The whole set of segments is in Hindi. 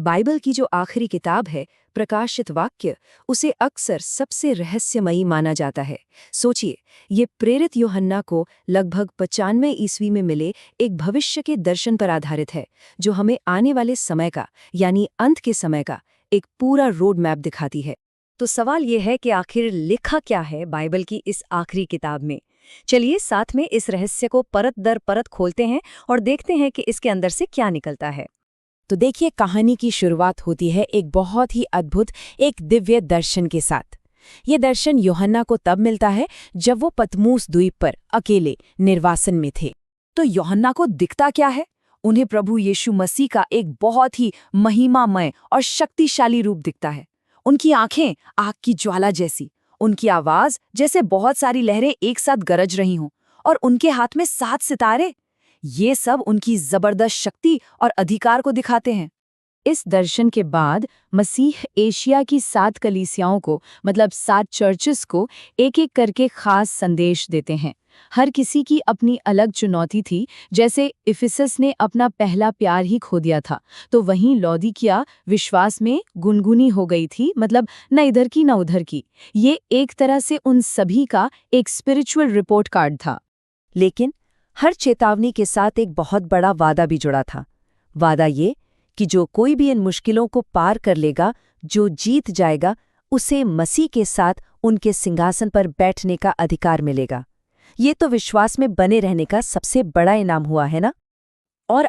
बाइबल की जो आखिरी किताब है, प्रकाशित वाक्य, उसे अक्सर सबसे रहस्यमयी माना जाता है। सोचिए, ये प्रेरित यूहन्ना को लगभग 95 ईस्वी में मिले एक भविष्य के दर्शन पर आधारित है, जो हमें आने वाले समय का, यानी अंत के समय का, एक पूरा रोड मैप दिखाती है। तो सवाल ये है कि आखिर लिखा क्या है बाइबल की इस आखिरी किताब में। चलिए साथ में इस रहस्य को परत दर परत खोलते हैं और देखते हैं कि इसके अंदर से क्या निकलता है। तो देखिए, कहानी की शुरुआत होती है एक बहुत ही अद्भुत, एक दिव्य दर्शन के साथ। ये दर्शन यूहन्ना को तब मिलता है जब वो पतमूस द्वीप पर अकेले निर्वासन में थे। तो यूहन्ना को दिखता क्या है? उन्हें प्रभु यीशु मसीह का एक बहुत ही महिमामय और शक्तिशाली रूप दिखता है। उनकी आंखें आग की ज्वाला जैसी, उनकी आवाज जैसे बहुत सारी लहरें एक साथ गरज रही हों, और उनके हाथ में 7 सितारे। ये सब उनकी जबरदस्त शक्ति और अधिकार को दिखाते हैं। इस दर्शन के बाद मसीह एशिया की 7 कलीसियाओं को, मतलब 7 चर्चेस को, एक एक करके खास संदेश देते हैं। हर किसी की अपनी अलग चुनौती थी। जैसे इफिसस ने अपना पहला प्यार ही खो दिया था, तो वहीं लौदीकिया विश्वास में गुनगुनी हो गई थी, मतलब न इधर की न उधर की। ये एक तरह से उन सभी का एक स्पिरिचुअल रिपोर्ट कार्ड था। लेकिन हर चेतावनी के साथ एक बहुत बड़ा वादा भी जुड़ा था। वादा ये कि जो कोई भी इन मुश्किलों को पार कर लेगा, जो जीत जाएगा, उसे मसीह के साथ उनके सिंहासन पर बैठने का अधिकार मिलेगा। ये तो विश्वास में बने रहने का सबसे बड़ा इनाम हुआ है ना? और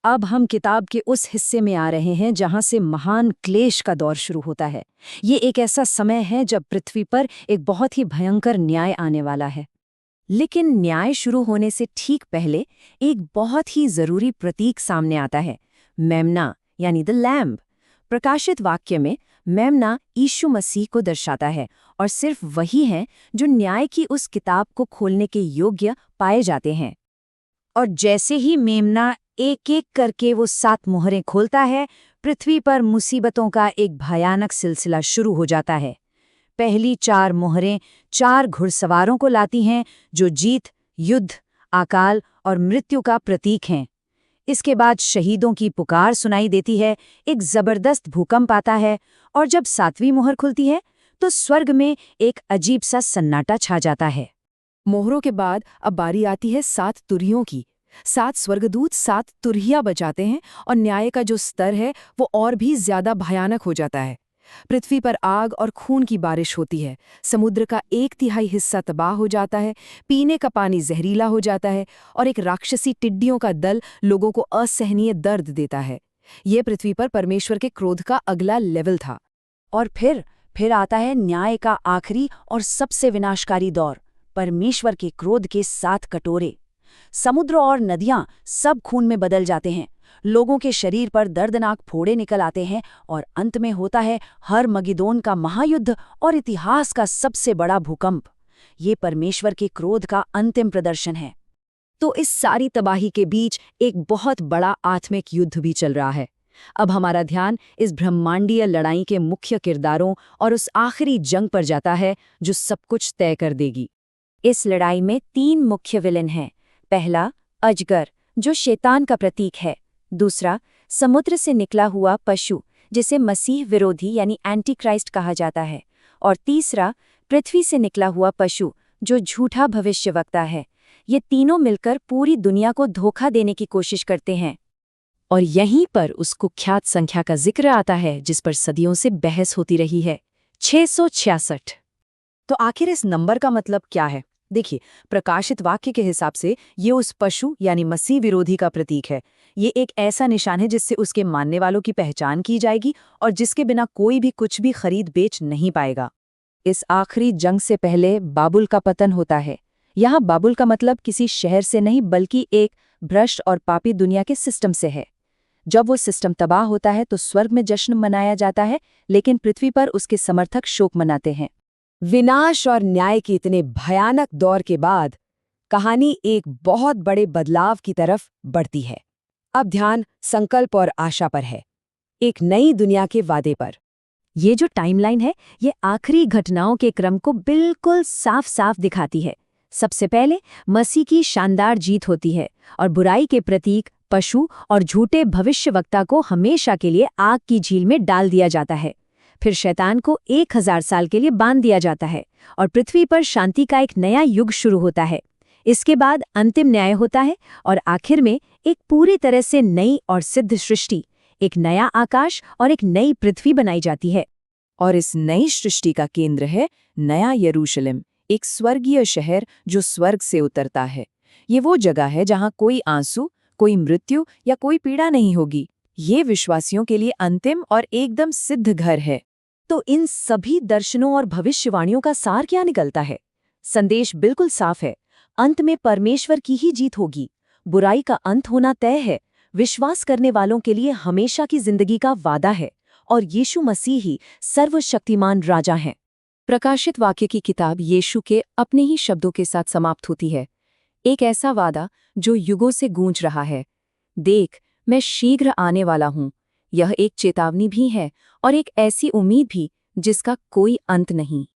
अब हम किताब के उस हिस्से में आ रहे हैं जहां से महान क्लेश का दौर शुरू होता है। ये एक ऐसा समय है जब पृथ्वी पर एक बहुत ही भयंकर न्याय आने वाला है। लेकिन न्याय शुरू होने से ठीक पहले एक बहुत ही जरूरी प्रतीक सामने आता है, मेमना, यानी द लैम्ब। प्रकाशित वाक्य में मेमना यीशु मसीह को दर्शाता है, और सिर्फ वही है जो न्याय की उस किताब को खोलने के योग्य पाए जाते हैं। और जैसे ही मेमना एक एक करके वो 7 मोहरें खोलता है, पृथ्वी पर मुसीबतों का एक भयानक सिलसिला शुरू हो जाता है। पहली 4 मोहरें 4 घुड़सवारों को लाती हैं, जो जीत, युद्ध, अकाल और मृत्यु का प्रतीक हैं। इसके बाद शहीदों की पुकार सुनाई देती है, एक जबरदस्त भूकंप आता है, और जब 7वीं मोहर खुलती है तो स्वर्ग में एक अजीब सा सन्नाटा छा जाता है। मोहरों के बाद अब बारी आती है 7 तुरहियों की। 7 स्वर्गदूत 7 तुरहियां बजाते हैं, और न्याय का जो स्तर है वो और भी ज्यादा भयानक हो जाता है। पृथ्वी पर आग और खून की बारिश होती है। समुद्र का 1/3 हिस्सा तबाह हो जाता है, पीने का पानी जहरीला हो जाता है, और एक राक्षसी टिड्डियों का दल लोगों को असहनीय दर्द देता है। ये पृथ्वी पर परमेश्वर के क्रोध का अगला लेवल था। और फिर आता है न्याय का आखिरी और सबसे विनाशकारी दौर, परमेश्वर के क्रोध के 7 कटोरे। समुद्र और नदियां सब खून में बदल जाते हैं, लोगों के शरीर पर दर्दनाक फोड़े निकल आते हैं, और अंत में होता है हरमगिदोन का महायुद्ध और इतिहास का सबसे बड़ा भूकंप। ये परमेश्वर के क्रोध का अंतिम प्रदर्शन है। तो इस सारी तबाही के बीच एक बहुत बड़ा आत्मिक युद्ध भी चल रहा है। अब हमारा ध्यान इस ब्रह्मांडीय लड़ाई के मुख्य किरदारों और उस आखिरी जंग पर जाता है जो सब कुछ तय कर देगी। इस लड़ाई में 3 मुख्य विलेन हैं। पहला, अजगर, जो शैतान का प्रतीक है। दूसरा, समुद्र से निकला हुआ पशु, जिसे मसीह विरोधी यानी एंटी क्राइस्ट कहा जाता है। और तीसरा, पृथ्वी से निकला हुआ पशु, जो झूठा भविष्यवक्ता है। ये तीनों मिलकर पूरी दुनिया को धोखा देने की कोशिश करते हैं। और यहीं पर उस कुख्यात संख्या का जिक्र आता है जिस पर सदियों से बहस होती रही है, 666। तो आखिर इस नंबर का मतलब क्या है? देखिए, प्रकाशित वाक्य के हिसाब से ये उस पशु यानी मसीह विरोधी का प्रतीक है। ये एक ऐसा निशान है जिससे उसके मानने वालों की पहचान की जाएगी, और जिसके बिना कोई भी कुछ भी खरीद बेच नहीं पाएगा। इस आखिरी जंग से पहले बाबुल का पतन होता है। यहाँ बाबुल का मतलब किसी शहर से नहीं, बल्कि एक भ्रष्ट और पापी दुनिया के सिस्टम से है। जब वो सिस्टम तबाह होता है तो स्वर्ग में जश्न मनाया जाता है, लेकिन पृथ्वी पर उसके समर्थक शोक मनाते हैं। विनाश और न्याय के इतने भयानक दौर के बाद कहानी एक बहुत बड़े बदलाव की तरफ बढ़ती है। अब ध्यान संकल्प और आशा पर है, एक नई दुनिया के वादे पर। ये जो टाइमलाइन है, ये आखिरी घटनाओं के क्रम को बिल्कुल साफ साफ दिखाती है। सबसे पहले मसीह की शानदार जीत होती है, और बुराई के प्रतीक पशु और झूठे भविष्यवक्ता को हमेशा के लिए आग की झील में डाल दिया जाता है। फिर शैतान को 1000 साल के लिए बांध दिया जाता है और पृथ्वी पर शांति का एक नया युग शुरू होता है। इसके बाद अंतिम न्याय होता है और आखिर में एक पूरी तरह से नई और सिद्ध सृष्टि, एक नया आकाश और एक नई पृथ्वी बनाई जाती है। और इस नई सृष्टि का केंद्र है नया यरूशलेम, एक स्वर्गीय शहर जो स्वर्ग से उतरता है। ये वो जगह है जहाँ कोई आंसू, कोई मृत्यु या कोई पीड़ा नहीं होगी। ये विश्वासियों के लिए अंतिम और एकदम सिद्ध घर है। तो इन सभी दर्शनों और भविष्यवाणियों का सार क्या निकलता है? संदेश बिल्कुल साफ है। अंत में परमेश्वर की ही जीत होगी। बुराई का अंत होना तय है। विश्वास करने वालों के लिए हमेशा की जिंदगी का वादा है और यीशु मसीह ही सर्वशक्तिमान राजा हैं। प्रकाशित वाक्य की किताब यीशु के अपने ही शब्दों के साथ समाप्त होती है। एक ऐसा वादा जो युगों से गूंज रहा है। देख, मैं शीघ्र आने वाला हूँ। यह एक चेतावनी भी है और एक ऐसी उम्मीद भी जिसका कोई अंत नहीं।